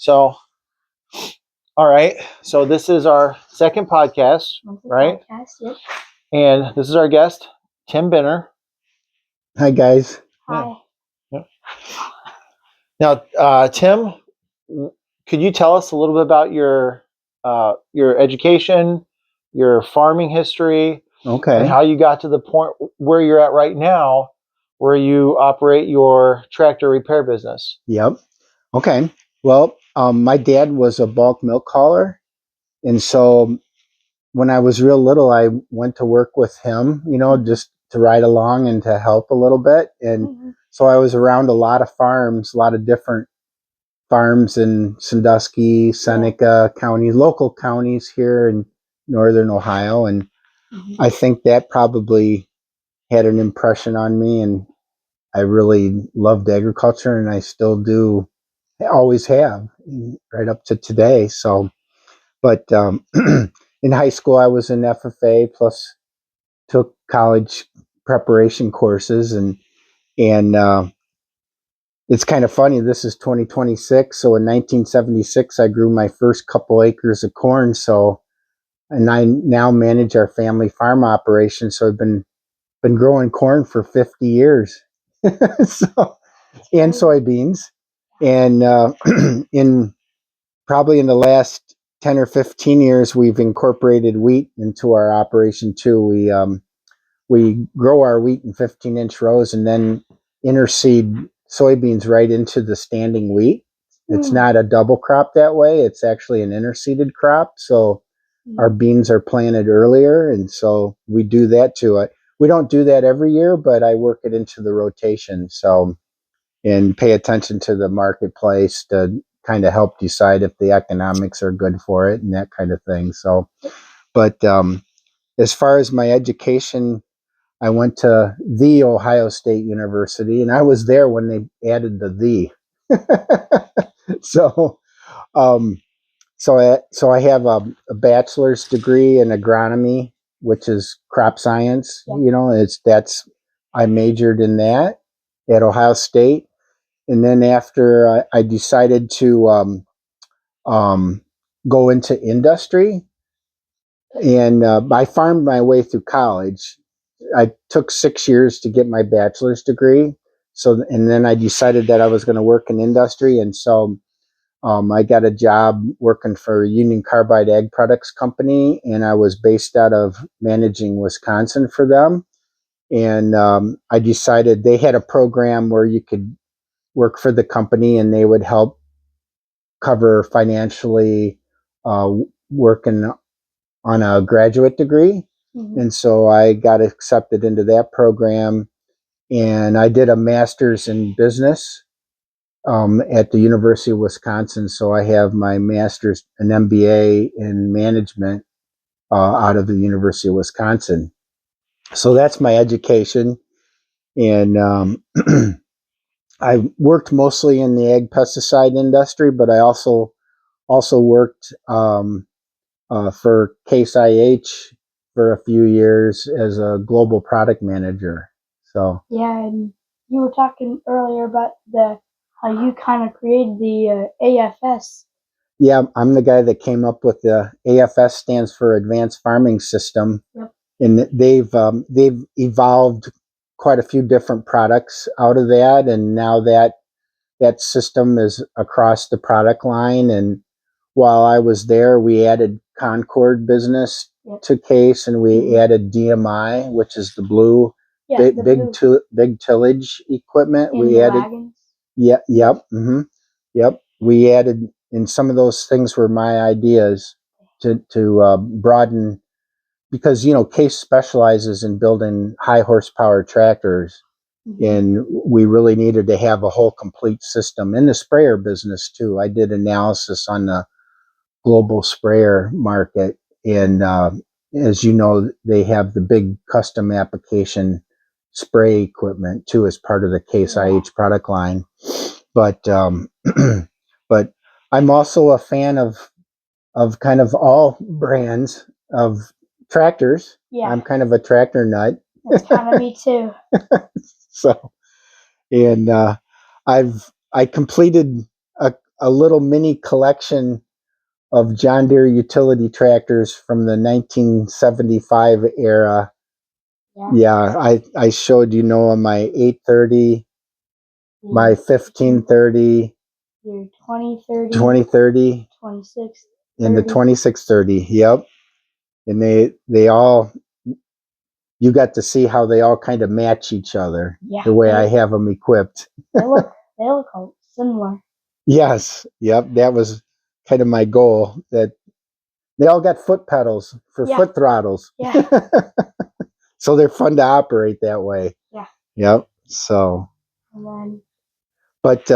So, all right. So this is our second podcast, right? Podcast, yep. And this is our guest, Tim Benner. Hi, guys. Hi. Yeah. Now, Tim, could you tell us a little bit about your education, your farming history, Okay. and how you got to the point where you're at right now, where you operate your tractor repair business? Yep. Okay. Well, my dad was a bulk milk hauler. And so when I was real little, I went to work with him, just to ride along and to help a little bit. And so I was around a lot of farms, a lot of different farms in Sandusky, Seneca counties, local counties here in northern Ohio. And I think that probably had an impression on me. And I really loved agriculture, and I still do, always have, right up to today. So, but in high school, I was in FFA, plus took college preparation courses, and it's kind of funny. This is 2026, so in 1976, I grew my first couple acres of corn. So, and I now manage our family farm operation. So I've been growing corn for 50 years. So, and soybeans, and in probably in the last 10 or 15 years, we've incorporated wheat into our operation too. We grow our wheat in 15-inch rows and then interseed soybeans right into the standing wheat. It's not a double crop that way. It's actually an interseeded crop. So our beans are planted earlier, and so we do that too. We don't do that every year, but I work it into the rotation. So, and pay attention to the marketplace to kind of help decide if the economics are good for it and that kind of thing. So, but as far as my education, I went to the Ohio State University, and I was there when they added the. So, so I have a bachelor's degree in agronomy, which is crop science. I majored in that at Ohio State. And then after I decided to go into industry, and I farmed my way through college. I took 6 years to get my bachelor's degree. So, and then I decided that I was going to work in industry. And so I got a job working for Union Carbide Ag Products Company, and I was based out of managing Wisconsin for them. And I decided they had a program where you could work for the company and they would help cover financially working on a graduate degree. And so I got accepted into that program, and I did a master's in business at the University of Wisconsin. So I have my master's, an MBA in management out of the University of Wisconsin. So that's my education. And I worked mostly in the ag pesticide industry, but I also worked for Case IH for a few years as a global product manager. So yeah, and you were talking earlier about how you kind of created the AFS. Yeah, I'm the guy that came up with the AFS, stands for Advanced Farming System. Yep. And they've evolved quite a few different products out of that, and now that system is across the product line. And while I was there, we added Concord business to Case, and we added DMI, which is the blue big tillage equipment. And we added wagons. Yep. We added, and some of those things were my ideas to broaden, because Case specializes in building high horsepower tractors, and we really needed to have a whole complete system in the sprayer business too. I did analysis on the global sprayer market, and as you know, they have the big custom application spray equipment too as part of the Case IH product line. But but I'm also a fan of kind of all brands of tractors. Yeah. I'm kind of a tractor nut. That's kind of me too. So, and I completed a little mini collection of John Deere utility tractors from the 1975 era. Yeah. Yeah, I showed my 830, my 1530, Your 2030, 2030, 26, and the 30. 2630. Yep. And they all, you got to see how they all kind of match each other. Yeah, the way I have them equipped. They look similar. Yes. Yep. That was kind of my goal, that they all got foot pedals for Yeah. foot throttles. Yeah. So they're fun to operate that way. Yeah. Yep. So, And then, but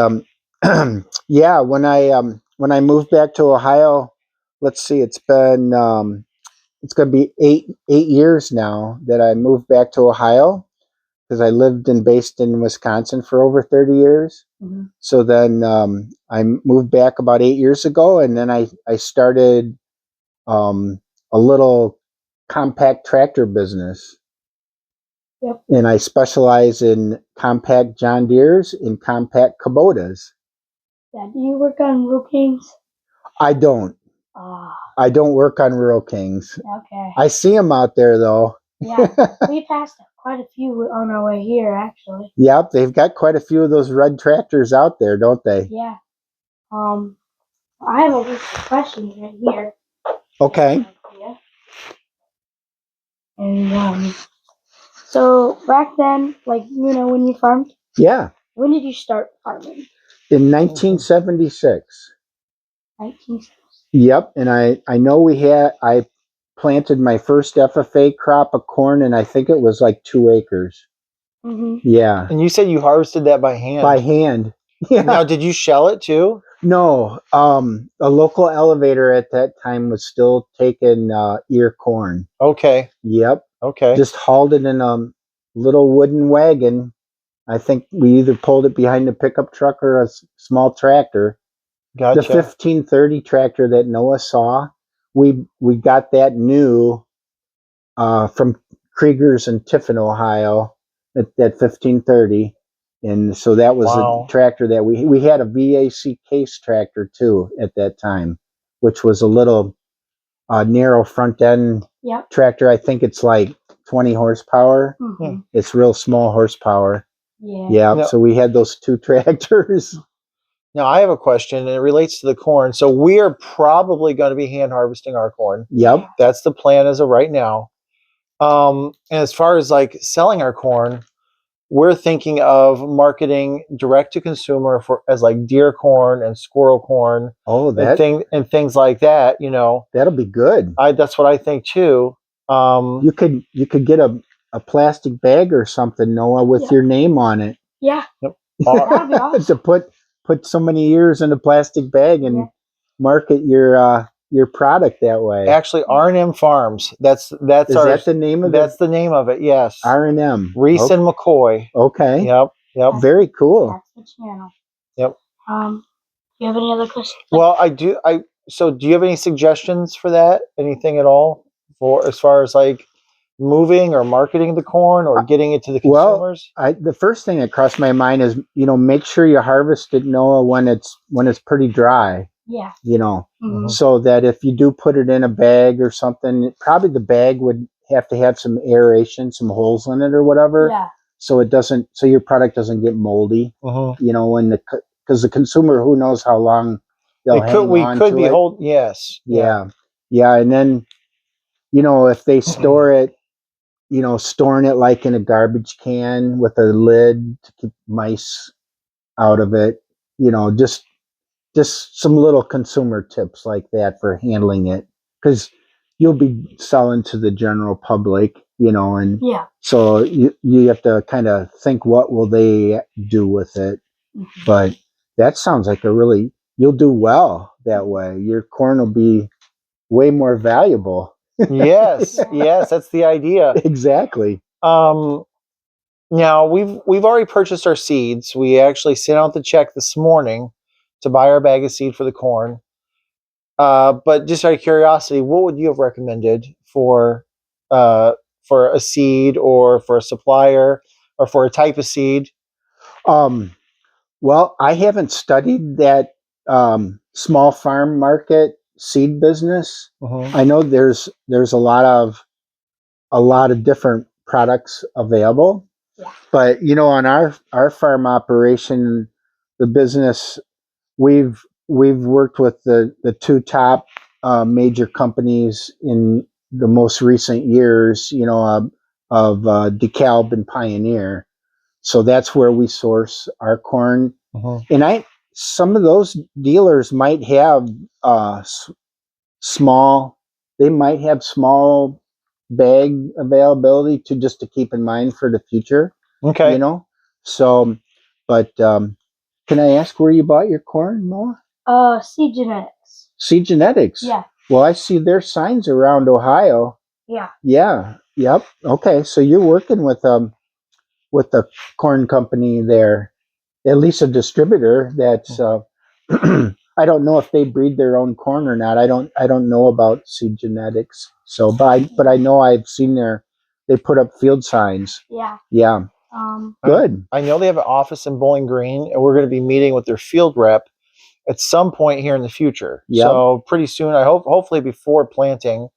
yeah, when I moved back to Ohio, let's see, it's been it's going to be eight years now that I moved back to Ohio, because I lived and based in Wisconsin for over 30 years. mhm. So then I moved back about 8 years ago, and then I started a little compact tractor business. Yep. And I specialize in compact John Deeres and compact Kubotas. Yeah. Do you work on Rural Kings? I don't. Ah. I don't work on Rural Kings. Okay. I see them out there, though. Yeah. We passed quite a few on our way here, actually. Yep, they've got quite a few of those red tractors out there, don't they? Yeah. I have a list of questions right here. Okay. Yeah. And so back then, like when you farmed, Yeah, when did you start farming? in 1976. 19. Yep, and I know I planted my first FFA crop of corn, and I think it was like 2 acres. Mhm. Yeah, And you said you harvested that by hand. by hand. Yeah. Now, did you shell it too? No, a local elevator at that time was still taking ear corn. Okay. Yep, Okay. just hauled it in a little wooden wagon. I think we either pulled it behind a pickup truck or a small tractor. Gotcha. The 1530 tractor that Noah saw, we got that new from Krieger's in Tiffin, Ohio, at 1530. And so that was Wow. a tractor that we had a VAC case tractor too at that time, which was a little narrow front end Yep. tractor. I think it's like 20 horsepower. Mhm. It's real small horsepower. Yeah. Yeah. No. So we had those two tractors. Now, I have a question, and it relates to the corn. So we are probably going to be hand harvesting our corn. Yep. That's the plan as of right now. And as far as like selling our corn, we're thinking of marketing direct to consumer for as like deer corn and squirrel corn Oh, and things like that. that'll be good. That's what I think too. You could get a plastic bag or something, Noah, with your name on it. Yeah. Yep. That'd be awesome. To put so many years in a plastic bag and market your product that way. Actually, R&M Farms. That's Is our that the name of that's the name of it. Yes. R&M? Reese and McCoy. Okay. Yep. Very cool. That's the channel. Yep. Do you have any other questions? Well, I do. So, do you have any suggestions for that? Anything at all for as far as like moving or marketing the corn or getting it to the consumers? Well, the first thing that crossed my mind is make sure you harvest it, Noah, when it's pretty dry. Yeah. Mhm. So that if you do put it in a bag or something, probably the bag would have to have some aeration, some holes in it or whatever. Yeah. So your product doesn't get moldy. Mhm. Because the consumer, who knows how long they'll We hang on could to be it. yes. Yeah. And then if they store it, storing it like in a garbage can with a lid to keep mice out of it, just some little consumer tips like that for handling it, because you'll be selling to the general public, and so you have to kind of think, what will they do with it? Mhm. But that sounds like you'll do well that way. Your corn will be way more valuable. Yes, yes, that's the idea. Exactly. Now we've already purchased our seeds. We actually sent out the check this morning to buy our bag of seed for the corn. But just out of curiosity, what would you have recommended for a seed or for a supplier or for a type of seed? Well, I haven't studied that small farm market seed business. Mhm. I know there's a lot of different products available. Yeah. But on our farm operation, the business, we've worked with the two top major companies in the most recent years. Of DeKalb and Pioneer. So that's where we source our corn. Mhm. And some of those dealers might have small. They might have small bag availability to keep in mind for the future. Okay. So, but can I ask where you bought your corn, Noah? Seed genetics. Seed Genetics. Yeah. Well, I see their signs around Ohio. Yeah. Yeah. Yep. Okay. So you're working with the corn company there, at least a distributor. That's I don't know if they breed their own corn or not. I don't know about Seed Genetics. So, but I know I've seen they put up field signs. Yeah. Yeah. Good. I know they have an office in Bowling Green, and we're going to be meeting with their field rep at some point here in the future. Yep. So pretty soon, I hope, hopefully before planting,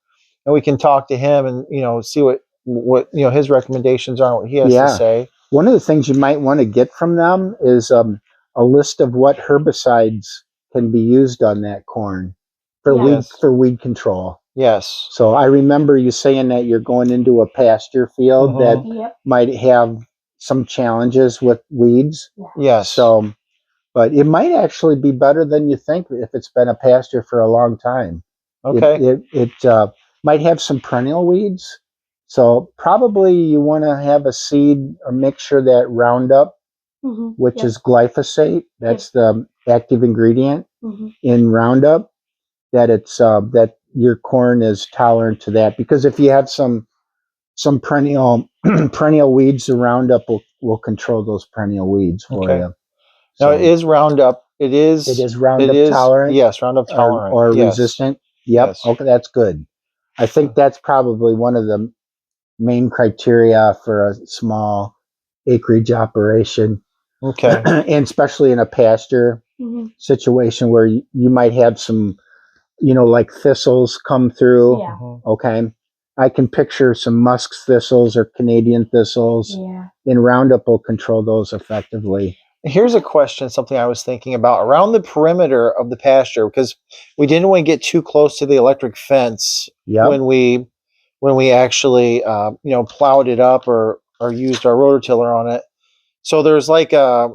and we can talk to him and see what his recommendations are, and what he has to say. One of the things you might want to get from them is a list of what herbicides can be used on that corn for Yes. weed control. Yes. So I remember you saying that you're going into a pasture field that might have some challenges with weeds. Yes. So, but it might actually be better than you think if it's been a pasture for a long time. Okay. It might have some perennial weeds. So probably you want to have a seed or mixture that Roundup, which is glyphosate. That's the active ingredient in Roundup. That your corn is tolerant to that, because if you have some perennial perennial weeds, the Roundup will control those perennial weeds for you. Now it is Roundup. It is Roundup tolerant. Yes, Roundup tolerant or yes. resistant. Yep. Yes. Okay, that's good. I think that's probably one of the main criteria for a small acreage operation. Okay. And especially in a pasture situation where you might have some, like thistles come through. Yeah. Okay. I can picture some musk thistles or Canadian thistles. Yeah. And Roundup will control those effectively. Here's a question, something I was thinking about around the perimeter of the pasture, because we didn't want to get too close to the electric fence when we actually plowed it up or used our rototiller on it. So there's like I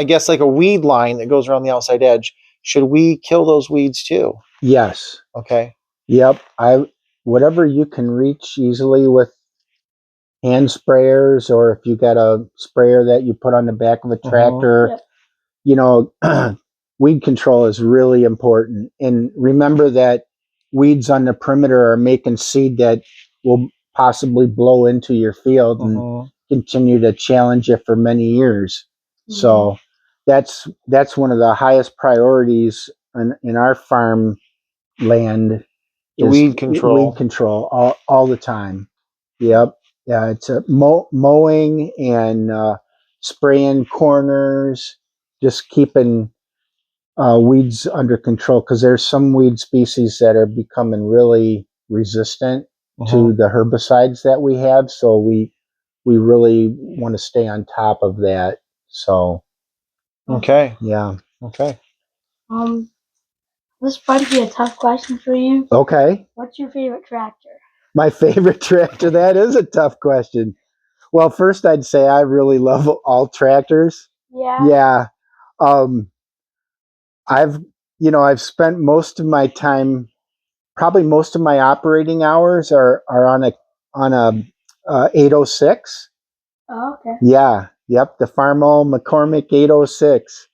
guess like a weed line that goes around the outside edge. Should we kill those weeds too? Yes. Okay. Yep. Whatever you can reach easily with hand sprayers, or if you got a sprayer that you put on the back of a tractor, weed control is really important. And remember that weeds on the perimeter are making seed that will possibly blow into your field and continue to challenge you for many years. So that's one of the highest priorities in our farm land. Weed control. Weed control all the time. Yep. Yeah, it's mowing and spraying corners, just keeping weeds under control, because there's some weed species that are becoming really resistant to the herbicides that we have. So we really want to stay on top of that. So Okay. yeah. Okay. This might be a tough question for you. Okay. What's your favorite tractor? My favorite tractor? That is a tough question. Well, first I'd say I really love all tractors. Yeah. Yeah. I've spent most of my time, probably most of my operating hours are on a 806. Oh, okay. Yeah. Yep. The Farmall McCormick 806.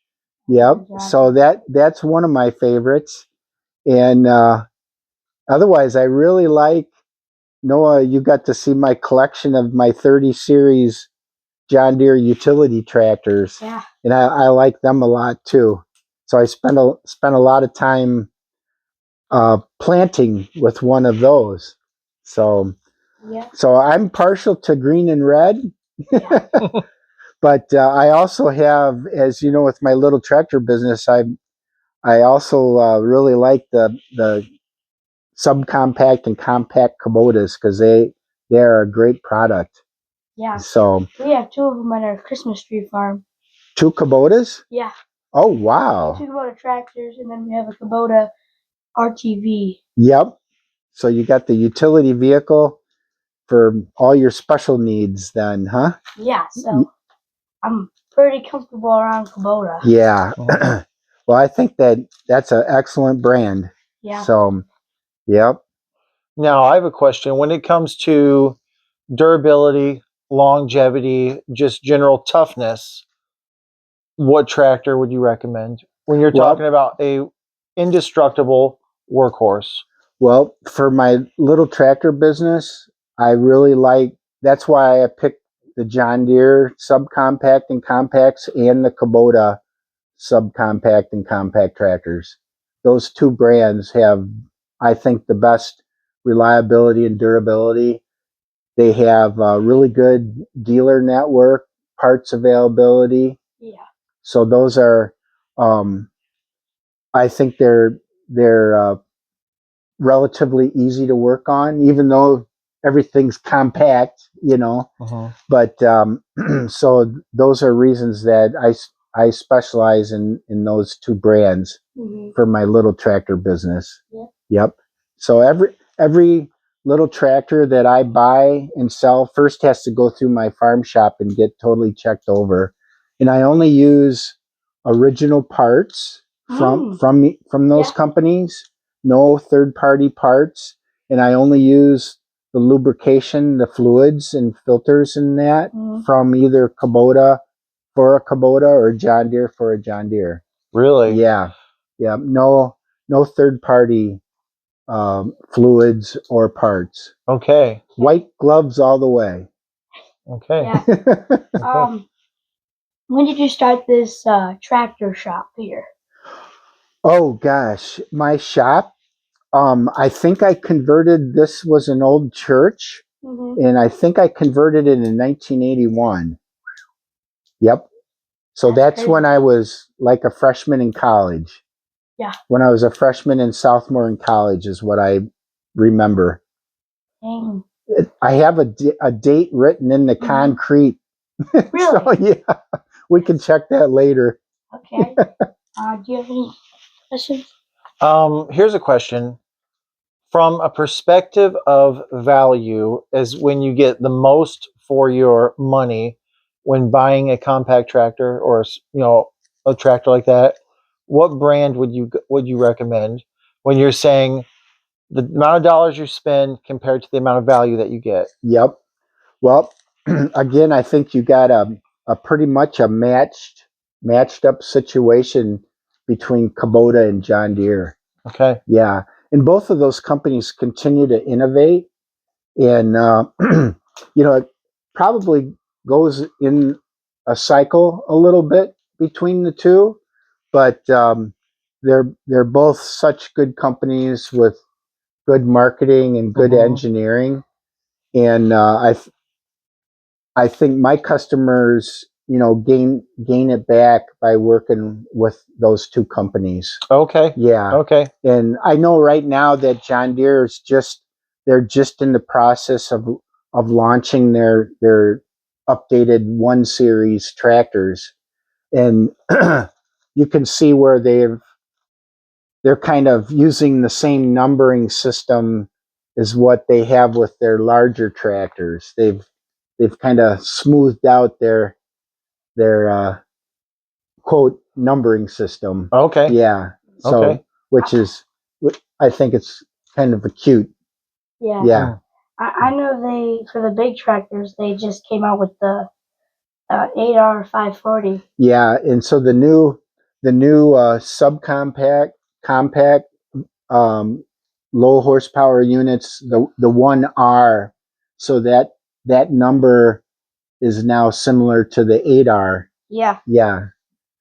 Yep. So that's one of my favorites. And otherwise, I really like, Noah, you got to see my collection of my 30 series John Deere utility tractors. Yeah. And I like them a lot too. So I spent a lot of time planting with one of those. So I'm partial to green and red. Yeah. But I also have, as you know, with my little tractor business, I also really like the subcompact and compact Kubotas because they are a great product. Yeah. So We have two of them at our Christmas tree farm. 2 Kubotas? Yeah. Oh wow. 2 Kubota tractors, and then we have a Kubota RTV. Yep. So you got the utility vehicle for all your special needs then, huh? Yeah, so I'm pretty comfortable around Kubota. Yeah. Well, I think that's an excellent brand. Yeah. So, yep. Now, I have a question. When it comes to durability, longevity, just general toughness, what tractor would you recommend when you're Well, talking about a indestructible workhorse? well, for my little tractor business, I really like that's why I picked the John Deere subcompact and compacts and the Kubota subcompact and compact tractors. Those two brands have, I think, the best reliability and durability. They have a really good dealer network, parts availability. Yeah. So those are, um, I think they're relatively easy to work on, even though everything's compact, you know. Uh-huh. But so those are reasons that I specialize in those two brands for my little tractor business. Yeah. Yep. So every little tractor that I buy and sell first has to go through my farm shop and get totally checked over, and I only use original parts from those companies. No third party parts, and I only use the lubrication, the fluids and filters and that from either Kubota for a Kubota or John Deere for a John Deere. Really? Yeah, yeah. No third party fluids or parts. Okay. White gloves all the way. Okay. Yeah. When did you start this tractor shop here? Oh gosh, my shop. I think I converted. This was an old church, and I think I converted it in 1981. Yep. So that's when I was like a freshman in college. Yeah. When I was a freshman and sophomore in college is what I remember. Dang. I have a date written in the concrete. Really? So yeah, we can check that later. Okay. Do you have any questions? Here's a question. From a perspective of value, as when you get the most for your money when buying a compact tractor or a tractor like that, what brand would you recommend when you're saying the amount of dollars you spend compared to the amount of value that you get? Yep. Well, again, I think you got a pretty much a matched up situation between Kubota and John Deere. Okay. Yeah, and both of those companies continue to innovate, and it probably goes in a cycle a little bit between the two, but they're both such good companies with good marketing and good engineering, and I think my customers, gain it back by working with those two companies. Okay. Yeah. Okay. And I know right now that John Deere is they're just in the process of launching their updated 1 series tractors. And you can see where they're kind of using the same numbering system as what they have with their larger tractors. They've kind of smoothed out their quote numbering system. Okay. Yeah. So Okay. which is I think it's kind of cute. Yeah. Yeah. I know for the big tractors, they just came out with the 8R 540. Yeah. And so the new subcompact compact low horsepower units, the 1R, so that number is now similar to the 8R. Yeah. Yeah.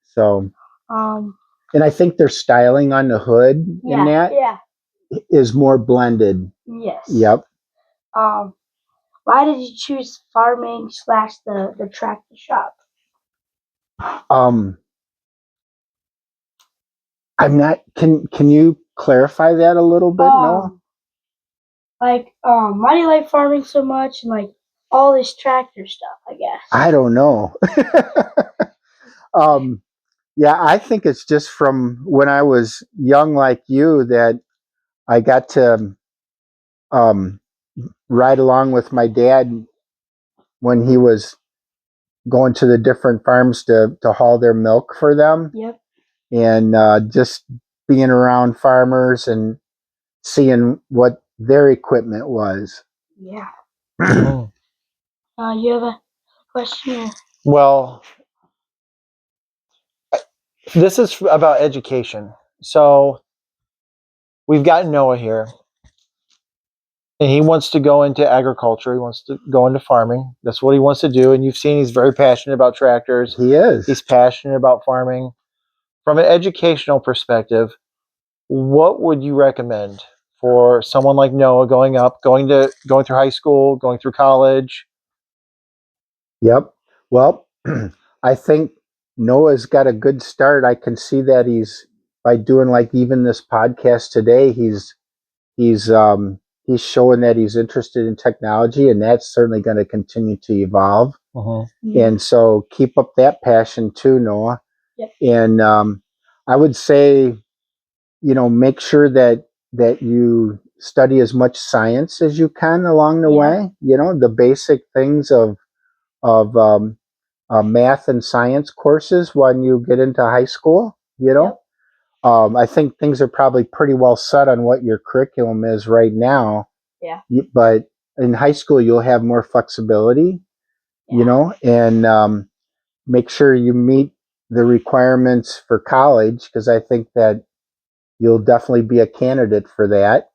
So Um. and I think their styling on the hood in that is more blended. Yes. Yep. Why did you choose farming / the tractor shop? Um, I'm not. Can you clarify that a little bit, Noah? Why do you like farming so much and like all this tractor stuff? I guess. I don't know. Yeah, I think it's just from when I was young, like you, that I got to um, ride along with my dad when he was going to the different farms to haul their milk for them, Yep. and just being around farmers and seeing what their equipment was. Yeah. Mhm. You have a question? Well, this is about education. So we've got Noah here, and he wants to go into agriculture. He wants to go into farming. That's what he wants to do. And you've seen he's very passionate about tractors. He is. He's passionate about farming. From an educational perspective, what would you recommend for someone like Noah going through high school, going through college? Yep. Well, I think Noah's got a good start. I can see that he's by doing like even this podcast today, he's he's showing that he's interested in technology, and that's certainly going to continue to evolve. And so keep up that passion too, Noah. Yep. And I would say, make sure that you study as much science as you can along the way. The basic things of math and science courses when you get into high school. Yep. I think things are probably pretty well set on what your curriculum is right now. Yeah. But in high school, you'll have more flexibility, and make sure you meet the requirements for college, because I think that you'll definitely be a candidate for that.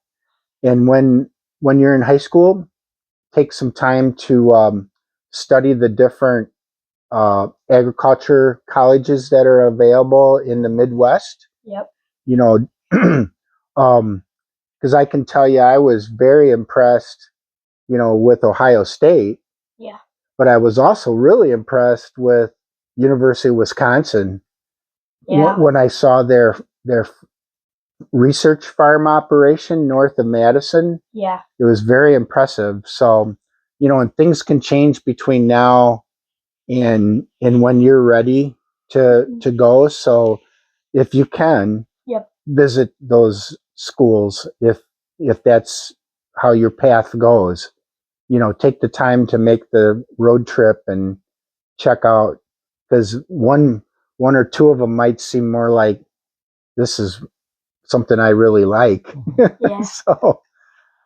And when you're in high school, take some time to study the different agriculture colleges that are available in the Midwest. Yep. Because I can tell you, I was very impressed, with Ohio State. Yeah. But I was also really impressed with University of Wisconsin. Yeah. When I saw their research farm operation north of Madison. Yeah. It was very impressive. So, and things can change between now and when you're ready to go. So if you can, Yep. visit those schools if that's how your path goes. Take the time to make the road trip and check out, because one or two of them might seem more like this is something I really like. Yeah. So,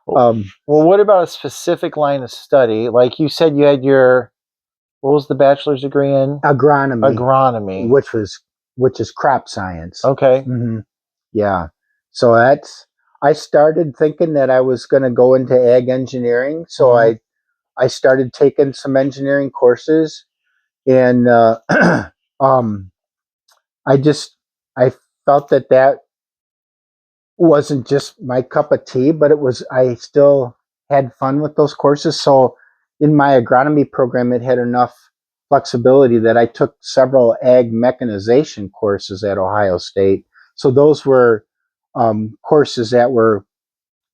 Well, what about a specific line of study? Like you said, you had what was the bachelor's degree in? agronomy, Agronomy. which is crop science. Okay. Mm-hmm. Yeah. So I started thinking that I was going to go into ag engineering. So I started taking some engineering courses, and um, I just I felt that wasn't just my cup of tea, but I still had fun with those courses. So in my agronomy program, it had enough flexibility that I took several ag mechanization courses at Ohio State. So those were courses that were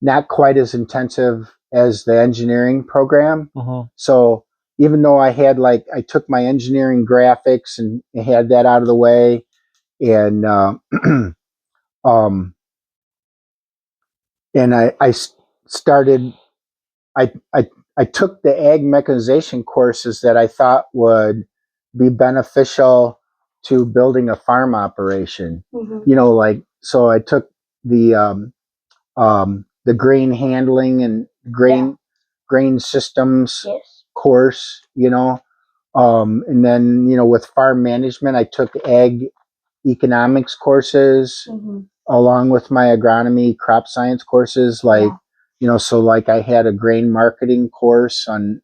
not quite as intensive as the engineering program. So even though I took my engineering graphics and had that out of the way, and um, and I started I, I I took the ag mechanization courses that I thought would be beneficial to building a farm operation. Like, so I took the grain handling and grain systems course. And then with farm management, I took ag economics courses along with my agronomy crop science courses, so like I had a grain marketing course on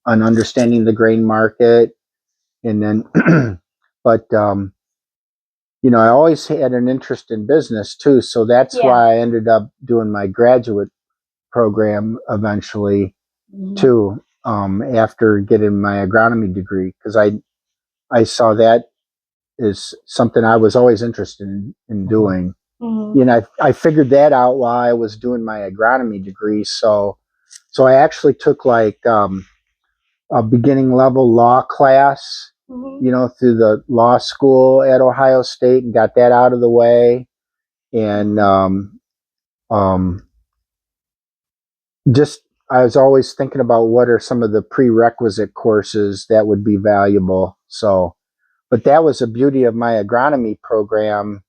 understanding the grain market. And then but I always had an interest in business too, so that's why I ended up doing my graduate program eventually too, after getting my agronomy degree, because I saw that is something I was always interested in doing. Mm-hmm. You know, I figured that out while I was doing my agronomy degree. So I actually took like a beginning level law class, Mm-hmm. you know, through the law school at Ohio State and got that out of the way. And just I was always thinking about what are some of the prerequisite courses that would be valuable. So, but that was the beauty of my agronomy program,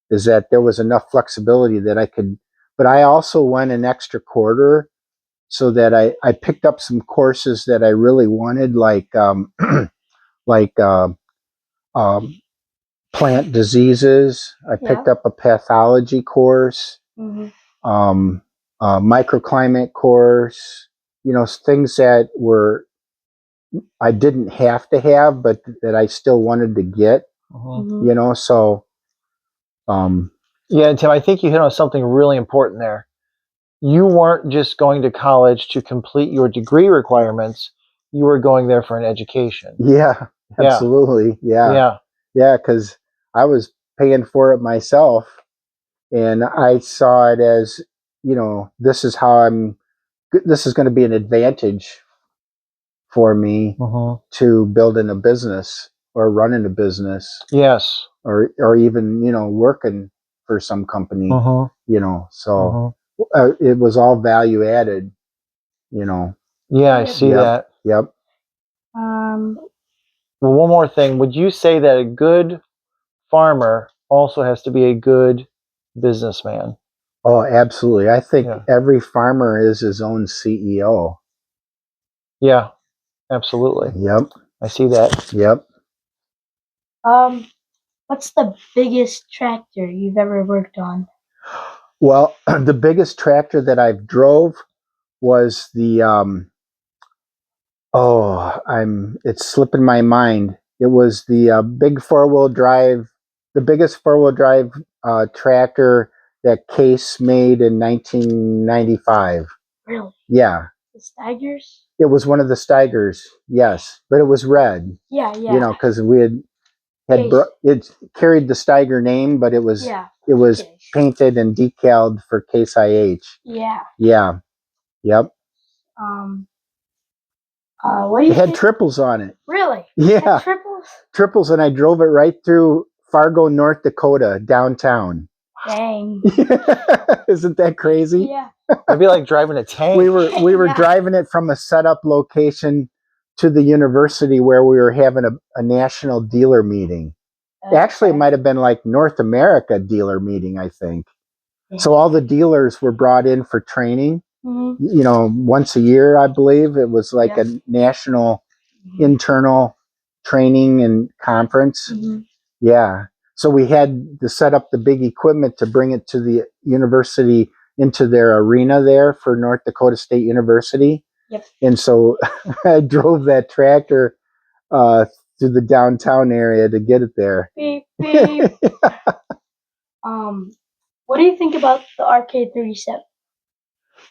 is that there was enough flexibility that I could, but I also went an extra quarter so that I picked up some courses that I really wanted, like like um, plant diseases. I picked up a pathology course, Mm-hmm. Microclimate course, you know, things that were I didn't have to have, but that I still wanted to get, Mm-hmm. you know. So, um, Yeah, and Tim, I think you hit on something really important there. You weren't just going to college to complete your degree requirements. You were going there for an education. yeah, Yeah, absolutely, yeah. yeah, because I was paying for it myself, and I saw it as, you know, this is how this is going to be an advantage for me Mm-hmm. to building a business or running a business, Yes. or even, you know, working for some company, Mm-hmm. you know. So Mm-hmm. it was all value added, you know. Yeah, I Yep. see Yep, that. yep. Well, one more thing. Would you say that a good farmer also has to be a good businessman? Oh, absolutely. I think Yeah. every farmer is his own CEO. Yeah, absolutely. Yep, I see that. yep. What's the biggest tractor you've ever worked on? Well, the biggest tractor that I've drove was the it's slipping my mind. It was the big four-wheel drive, the biggest four-wheel drive tractor that Case made in 1995. Really? Yeah, The Steigers? it was one of the Steigers. Yes, but it was red. Yeah, You know, yeah. because we Case. it carried the Steiger name, but it was Yeah. Case. painted and decaled for Case IH. Yeah. Yeah, yep. Um. What do It you had think? triples on it. Really? Yeah, Had triples? triples, and I drove it right through Fargo, North Dakota, downtown. Dang. Isn't that crazy? Yeah. It'd be like driving a tank. We were Yeah. driving it from a setup location to the university where we were having a national dealer meeting. Actually, it might have been like North America dealer meeting, I think. So all the dealers were brought in for training. Mm-hmm. You know, once a year, I believe it was like a national internal training and conference. Mm-hmm. Yeah. So we had to set up the big equipment to bring it to the university, into their arena there for North Dakota State University. Yep. And so I drove that tractor uh, through the downtown area to get it there. Beep beep. What do you think about the RK-37?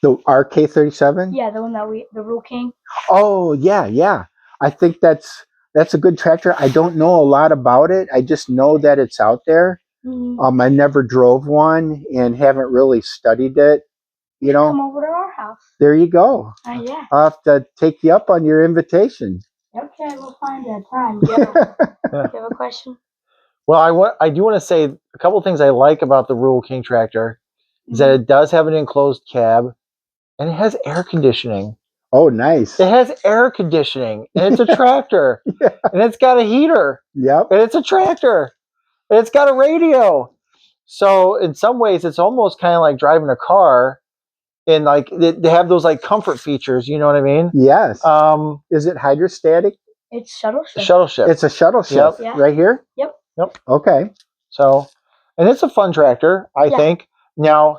The RK-37? Yeah, the one that the Rule King. Oh, yeah, yeah. I think that's a good tractor. I don't know a lot about it. I just know that it's out there. Mm-hmm. I never drove one and haven't really studied it. You know, come over to our house. There you go. Yeah. I'll have to take you up on your invitation. Okay, we'll find a time. Yeah. Yeah. You have a question? Well, I do want to say a couple of things I like about the Rural King tractor is that it does have an enclosed cab and it has air conditioning. Oh, nice. It has air conditioning and it's a tractor. Yeah. And it's got a heater. Yep. And it's a tractor. And it's got a radio. So in some ways it's almost kind of like driving a car, and like they have those like comfort features, you know what I mean? Yes. Is it hydrostatic? It's shuttle shift. Shuttle shift. It's a shuttle shift. Yeah. Right here? Yep. Okay. So, and it's a fun tractor, I think. Now,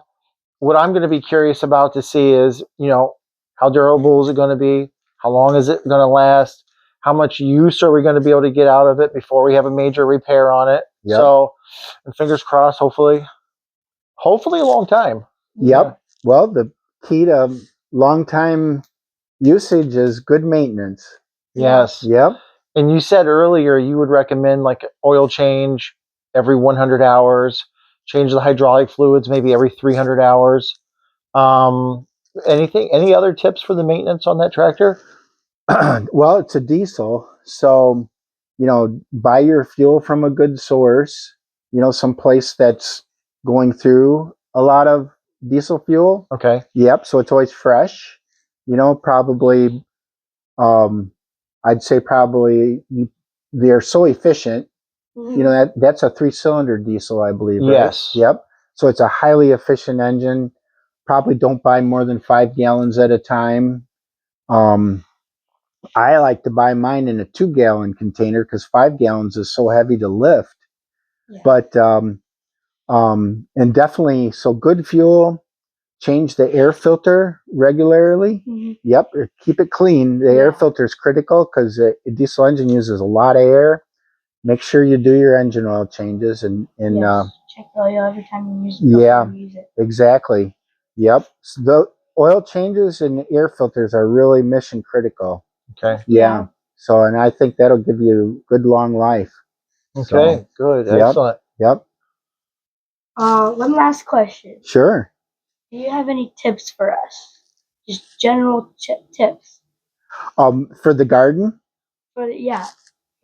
what I'm going to be curious about to see is, you know, how durable is it going to be? How long is it going to last? How much use are we going to be able to get out of it before we have a major repair on it? Yep. So, and fingers crossed, hopefully a long time. Yep. Yeah. Well, the key to long time usage is good maintenance. Yes. Yep. And you said earlier you would recommend like oil change every 100 hours, change the hydraulic fluids maybe every 300 hours. Um, any other tips for the maintenance on that tractor? Well, it's a diesel, so buy your fuel from a good source. Some place that's going through a lot of diesel fuel. Okay. Yep. So it's always fresh. Probably. I'd say probably they're so efficient. That's a 3-cylinder diesel, I believe. Right? Yes. Yep. So it's a highly efficient engine. Probably don't buy more than 5 gallons at a time. I like to buy mine in a 2-gallon container because 5 gallons is so heavy to lift. Yeah. But and definitely, so good fuel. Change the air filter regularly. Yep, keep it clean. The air filter is critical because a diesel engine uses a lot of air. Make sure you do your engine oil changes and Yes. Check the oil every time you use it. yeah, You use it. exactly. Yep. So the oil changes and air filters are really mission critical. Okay. Yeah. So, and I think that'll give you good long life. Okay. So, Good. yep. Excellent. Yep. One last question. Sure. Do you have any tips for us? Just general tips For the garden? for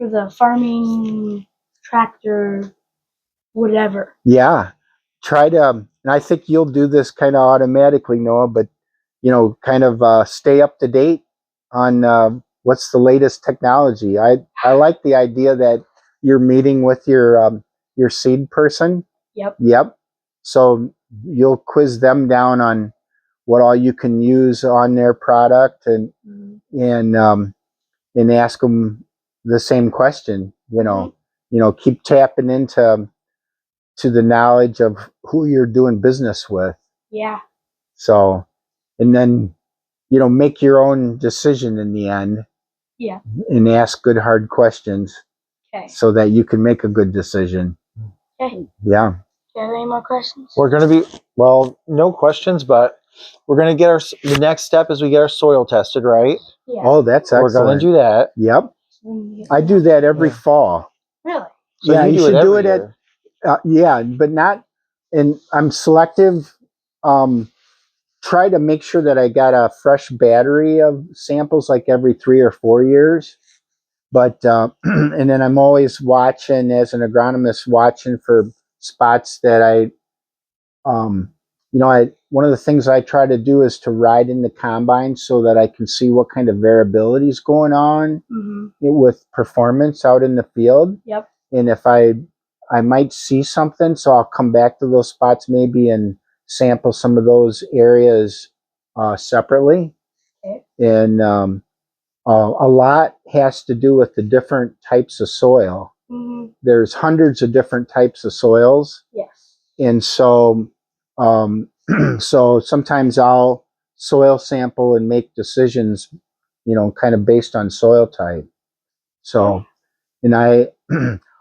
the farming, tractor, whatever. Yeah. Try to, and I think you'll do this kind of automatically, Noah, but kind of stay up to date on what's the latest technology. I like the idea that you're meeting with your seed person. Yep. Yep. So you'll quiz them down on what all you can use on their product and ask them the same question. Keep tapping into the knowledge of who you're doing business with. Yeah. So, and then make your own decision in the end. Yeah. And ask good hard questions. Okay. So that you can make a good decision. Okay. Yeah. Do you have any more questions? We're going to be, well, no questions, but we're going to get the next step is we get our soil tested, right? Yeah. Oh, that's excellent. We're going to do that. Yep. I do that every fall. Really? So yeah, you should do it year. yeah, but not, and I'm selective. Try to make sure that I got a fresh battery of samples like every 3 or 4 years. But and then I'm always watching as an agronomist, watching for spots that one of the things I try to do is to ride in the combine so that I can see what kind of variability is going on with performance out in the field. Yep. And if I might see something, so I'll come back to those spots maybe and sample some of those areas separately. Okay. And a lot has to do with the different types of soil. There's hundreds of different types of soils. Yes. And so so sometimes I'll soil sample and make decisions, kind of based on soil type. So, and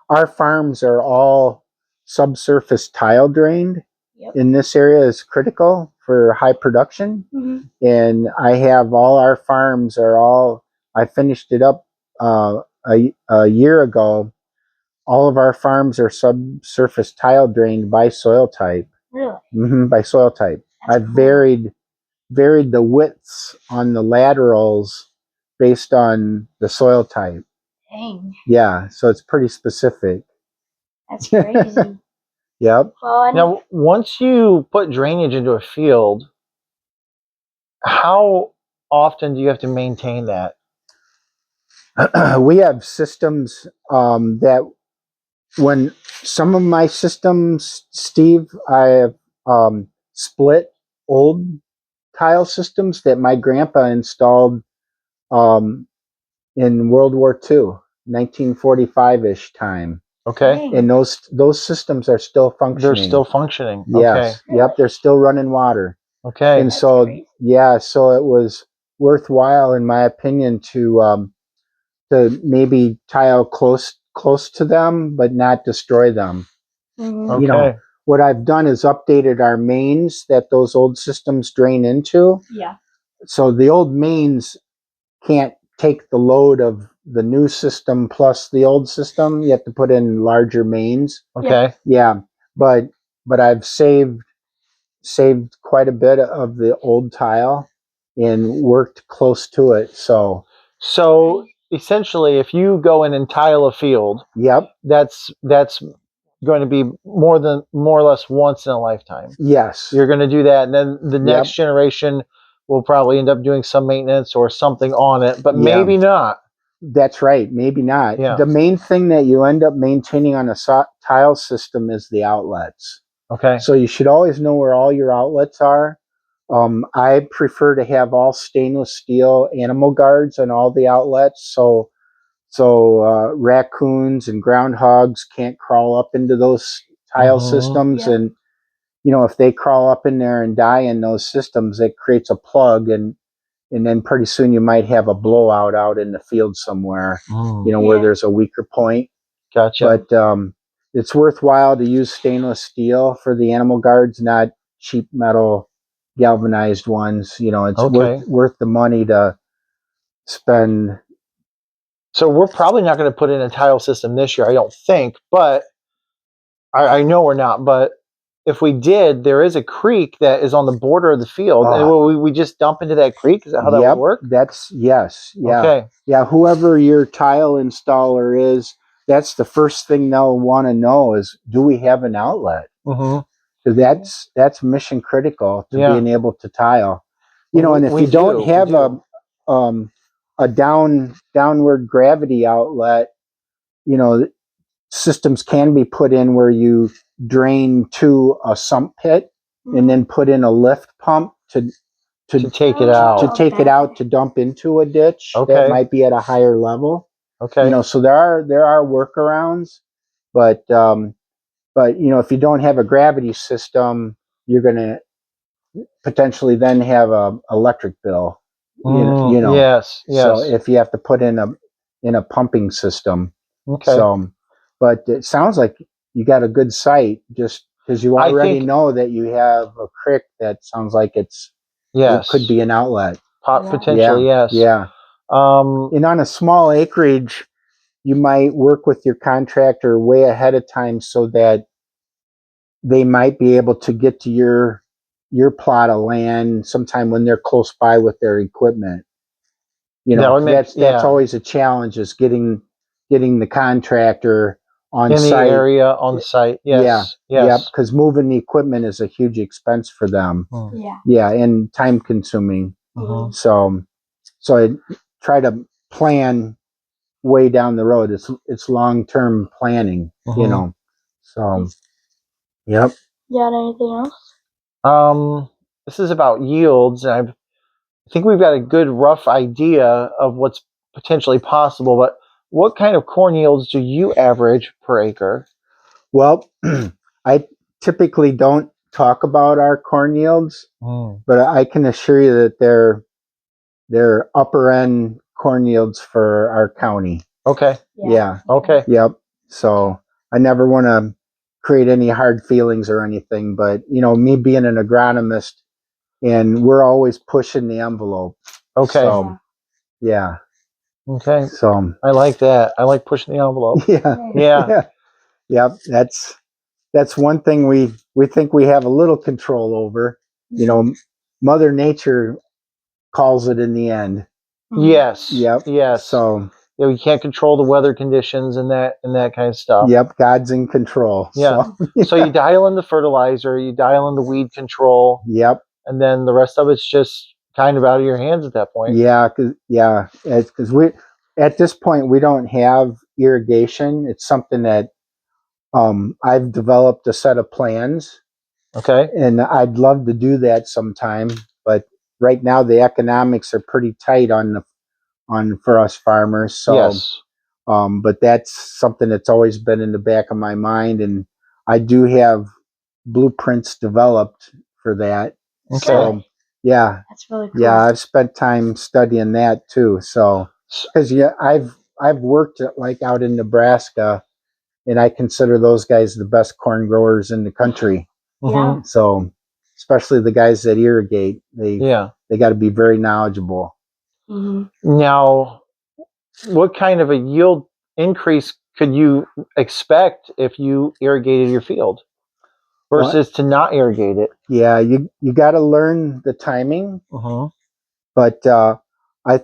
our farms are all subsurface tile drained. Yep. In this area is critical for high production. And I have all our farms I finished it up a year ago. All of our farms are subsurface tile drained by soil type. Really? By soil type. That's I've cool. varied the widths on the laterals based on the soil type. Dang. Yeah, so it's pretty specific. That's crazy. Yep. Well, Now, once you put drainage into a field, how often do you have to maintain that? We have systems that when some of my systems, Steve, I have split old tile systems that my grandpa installed in World War II, 1945-ish time. Okay. And those systems are still functioning. They're still functioning. Yes. Okay. Yep. They're still running water. Okay. And That's so, crazy. yeah, so it was worthwhile, in my opinion, to maybe tile close to them, but not destroy them. Okay. What I've done is updated our mains that those old systems drain into. Yeah. So the old mains can't take the load of the new system plus the old system. You have to put in larger mains. Okay. Yeah, but I've saved quite a bit of the old tile and worked close to it. So essentially, if you go in and tile a field, yep, that's going to be more or less once in a lifetime. yes, You're going to do that, and then the next Yep. generation will probably end up doing some maintenance or something on it, but Yeah. maybe not. That's right. Maybe not. Yeah. The main thing that you end up maintaining on a tile system is the outlets. Okay. So you should always know where all your outlets are. I prefer to have all stainless steel animal guards on all the outlets, so raccoons and groundhogs can't crawl up into those tile systems. Yeah. And if they crawl up in there and die in those systems, it creates a plug, and then pretty soon you might have a blowout out in the field somewhere, where Yeah. there's a weaker point. Gotcha. But it's worthwhile to use stainless steel for the animal guards, not cheap metal galvanized ones. It's Okay. worth the money to spend. So we're probably not going to put in a tile system this year, I don't think, but I know we're not. But if we did, there is a creek that is on the border of the field, and we just dump into that creek. Is that how that would work? Yes, yeah. Okay. Yeah, whoever your tile installer is, that's the first thing they'll want to know is, do we have an outlet? Mm-hmm. That's mission critical to Yeah. being able to tile. Well, And if we you don't do, have a downward gravity outlet, systems can be put in where you drain to a sump pit and then put in a lift pump to take it out. to take it out to dump into a ditch Okay. that might be at a higher level. Okay. So there are workarounds, but if you don't have a gravity system, you're going to potentially then have a electric bill. Yes. So if you have to put in a pumping system. Okay. So, but it sounds like you got a good site, just because you already know that you have a creek that sounds like it could be an outlet. Potentially, yes. Yeah. And on a small acreage, you might work with your contractor way ahead of time so that they might be able to get to your plot of land sometime when they're close by with their equipment. That's always a challenge, is getting the contractor on in site. the area on site. Yes. Yeah, because moving the equipment is a huge expense for them. Yeah, and time consuming. So I try to plan way down the road. It's long-term planning. So yep. You got anything else? This is about yields, and I think we've got a good rough idea of what's potentially possible, but what kind of corn yields do you average per acre? Well, I typically don't talk about our corn yields, but I can assure you that they're upper end corn yields for our county. Okay. Yeah. Okay. Yep. So I never want to create any hard feelings or anything, but me being an agronomist, and we're always pushing the envelope. Okay. So, yeah. Okay. So I like that. I like pushing the envelope. Yeah. Yep. That's one thing we think we have a little control over. Mother Nature calls it in the end. Yes. Yep. Yes. So we can't control the weather conditions and that kind of stuff. Yep. God's in control. Yeah. So you dial in the fertilizer, you dial in the weed control. Yep. And then the rest of it's just kind of out of your hands at that point. Yeah. Because we at this point we don't have irrigation. It's something that I've developed a set of plans. Okay. And I'd love to do that sometime, but right now the economics are pretty tight on for us farmers. So, yes. But that's something that's always been in the back of my mind, and I do have blueprints developed for that. Okay. So, yeah, that's really cool. Yeah, I've spent time studying that too. So, because I've worked like out in Nebraska, and I consider those guys the best corn growers in the country. Yeah. So, especially the guys that irrigate, they got to be very knowledgeable. Now, what kind of a yield increase could you expect if you irrigated your field versus to not irrigate it? Yeah, you got to learn the timing, but I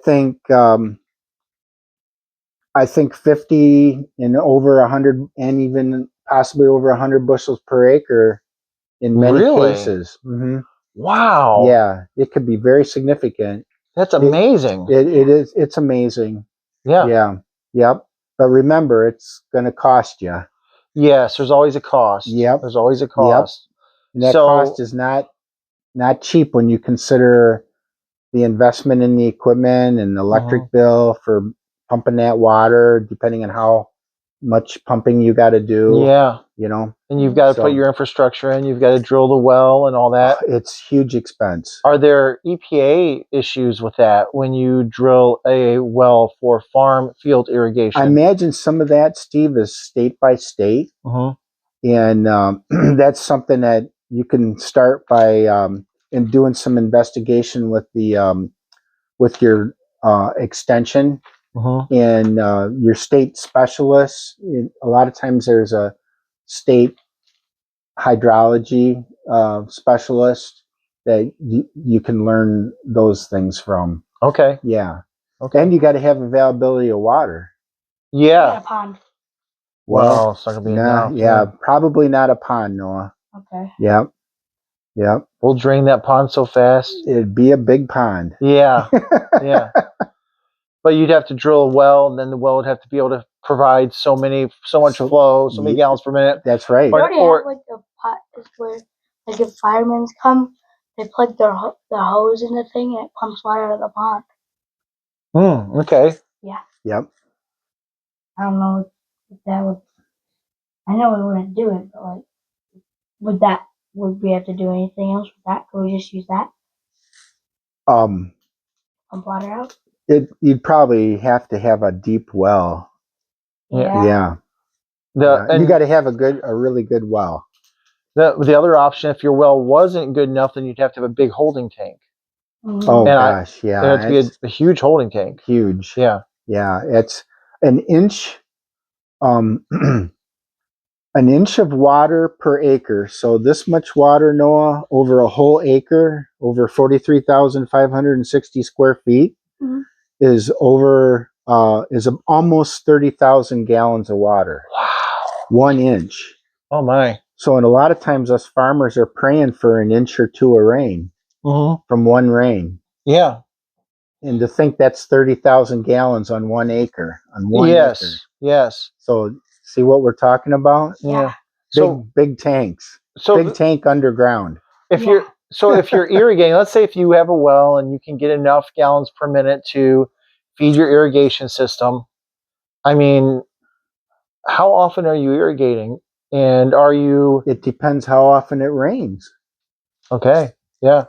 think 50 and over 100 and even possibly over 100 bushels per acre in many Really? cases. Wow. Yeah, it could be very significant. That's amazing. It is. It's amazing. Yeah. Yeah. Yep. But remember, it's going to cost you. Yes, there's always a cost. Yep. There's always a Yep. cost. And that So- cost is not cheap when you consider the investment in the equipment and electric bill for pumping that water, depending on how much pumping you got to do. Yeah. You know, And you've got to So- put your infrastructure in. You've got to drill the well and all that. it's huge expense. Are there EPA issues with that when you drill a well for farm field irrigation? I imagine some of that, Steve, is state by state. And that's something that you can start by in doing some investigation with the with your extension and your state specialists. A lot of times there's a state hydrology specialist that you can learn those things from. Okay. Yeah. Okay. And you got to have availability of water. Yeah. A pond. Well, it's not gonna be enough. Yeah, probably not a pond, Noah. Okay. Yep. Yep. We'll drain that pond so fast. It'd be a big pond. Yeah. Yeah. But you'd have to drill a well, and then the well would have to be able to provide so much flow, so many gallons per minute. That's right. You already have like the pot is where like if firemen come, they plug the hose in the thing and it pumps water out of the pond. Okay. Yeah. Yep. I don't know if that would. I know we wouldn't do it, but like, would we have to do anything else with that? Could we just use that? Pump water out? You'd probably have to have a deep well. Yeah. You got to have a really good well. The other option, if your well wasn't good enough, then you'd have to have a big holding tank. Oh gosh, yeah. It had to be a huge holding tank. Huge. Yeah. Yeah. It's an inch. An inch of water per acre. So this much water, Noah, over a whole acre, over 43,560 square feet, is almost 30,000 gallons of water. Wow. 1 inch. Oh my. So, and a lot of times us farmers are praying for an inch or two of rain from one rain. Yeah. And to think that's 30,000 gallons on 1 acre, on one acre. Yes. So, see what we're talking about? Yeah. Big tanks. So big tank underground. If you're irrigating, let's say if you have a well and you can get enough gallons per minute to feed your irrigation system, I mean, how often are you irrigating? And are you? It depends how often it rains. Okay. Yeah,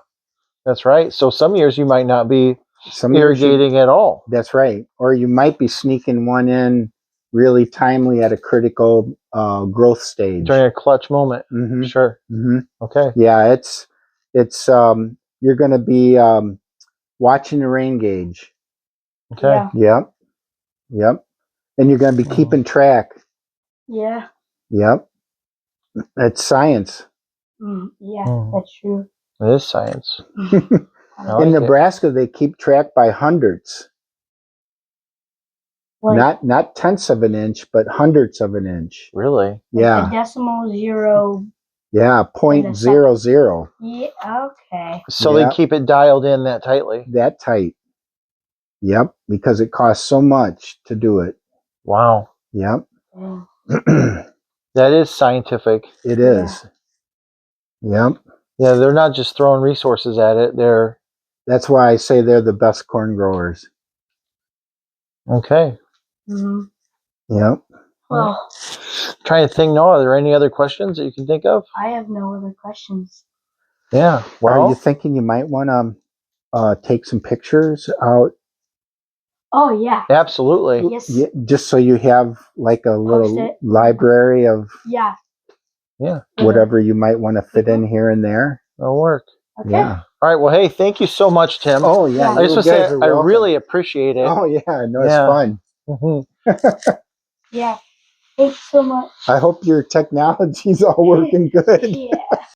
that's right. So some years you might not be irrigating at all. That's right. Or you might be sneaking one in really timely at a critical growth stage during a clutch moment. Sure. Okay. Yeah, it's you're going to be watching the rain gauge. Okay. Yep. And you're going to be keeping track. Yeah. Yep. It's science. That's true. It is science. In Nebraska, they keep track by hundredths. Like, not tenths of an inch, but hundredths of an inch. Really? Yeah. A decimal zero. Yeah, 0.00. Yeah. Okay. So they keep it dialed in that tightly. That tight. Yep, because it costs so much to do it. Wow. Yep. That is scientific. It is. Yep. Yeah, they're not just throwing resources at it. That's why I say they're the best corn growers. Okay. Yep. Well, trying to think. No, are there any other questions that you can think of? I have no other questions. Yeah. Well, are you thinking you might want to take some pictures out? Oh yeah. Absolutely. Yes. Yeah, just so you have like a little library of whatever you might want to fit in here and there. That'll work. Okay. Yeah. All right. Well, hey, thank you so much, Tim. Oh yeah. I just want to say I really appreciate it. Oh yeah. No, it's fun. Mhm. Yeah. Thanks so much. I hope your technology's all working good. Yeah.